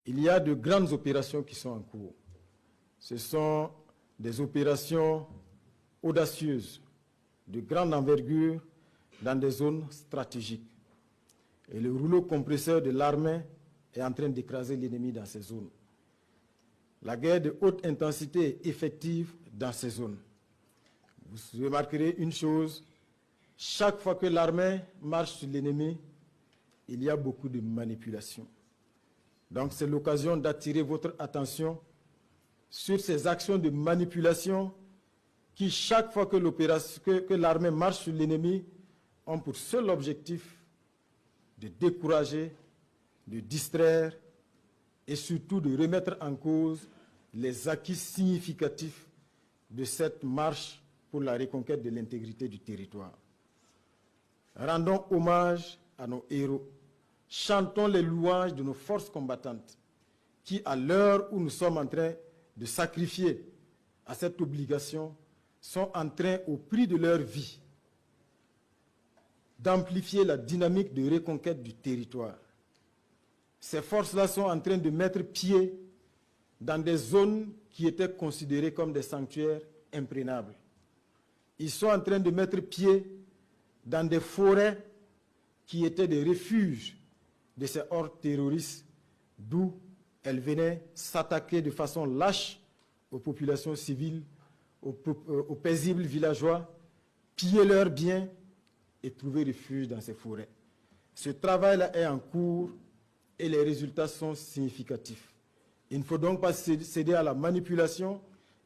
Il y a de grandes opérations qui sont en cours. Ce sont des opérations audacieuses, de grande envergure, dans des zones stratégiques. Et le rouleau compresseur de l'armée est en train d'écraser l'ennemi dans ces zones. La guerre de haute intensité est effective dans ces zones. Vous remarquerez une chose, chaque fois que l'armée marche sur l'ennemi, il y a beaucoup de manipulation. Donc c'est l'occasion d'attirer votre attention sur ces actions de manipulation qui, chaque fois que l'armée marche sur l'ennemi, ont pour seul objectif de décourager, de distraire et surtout de remettre en cause les acquis significatifs de cette marche pour la reconquête de l'intégrité du territoire. Rendons hommage à nos héros. Chantons les louanges de nos forces combattantes qui, à l'heure où nous sommes en train de sacrifier à cette obligation, sont en train, au prix de leur vie, d'amplifier la dynamique de reconquête du territoire. Ces forces-là sont en train de mettre pied dans des zones qui étaient considérées comme des sanctuaires imprénables. Ils sont en train de mettre pied dans des forêts qui étaient des refuges de ces hordes terroristes, d'où elles venaient s'attaquer de façon lâche aux populations civiles, aux paisibles villageois, piller leurs biens et trouver refuge dans ces forêts. Ce travail-là est en cours et les résultats sont significatifs. Il ne faut donc pas céder à la manipulation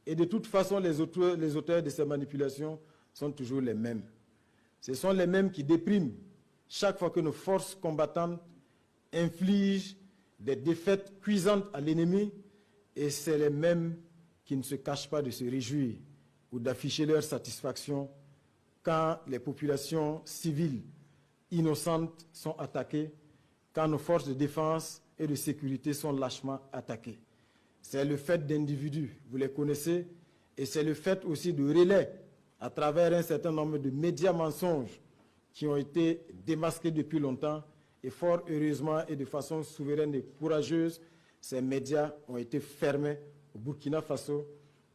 et de toute façon, les auteurs de ces manipulations sont toujours les mêmes. Ce sont les mêmes qui dépriment chaque fois que nos forces combattantes infligent des défaites cuisantes à l'ennemi et c'est les mêmes qui ne se cachent pas de se réjouir ou d'afficher leur satisfaction quand les populations civiles innocentes sont attaquées, quand nos forces de défense et de sécurité sont lâchement attaquées. C'est le fait d'individus, vous les connaissez, et c'est le fait aussi de relais à travers un certain nombre de médias mensonges qui ont été démasqués depuis longtemps et fort heureusement et de façon souveraine et courageuse, ces médias ont été fermés au Burkina Faso,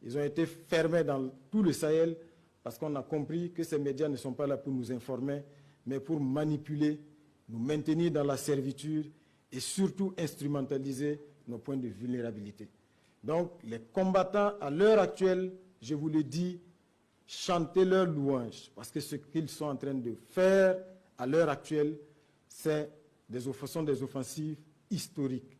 ils ont été fermés dans tout le Sahel parce qu'on a compris que ces médias ne sont pas là pour nous informer, mais pour manipuler, nous maintenir dans la servitude et surtout instrumentaliser nos points de vulnérabilité. Donc, les combattants, à l'heure actuelle, je vous le dis, chantez leurs louanges, parce que ce qu'ils sont en train de faire à l'heure actuelle, sont des offensives historiques.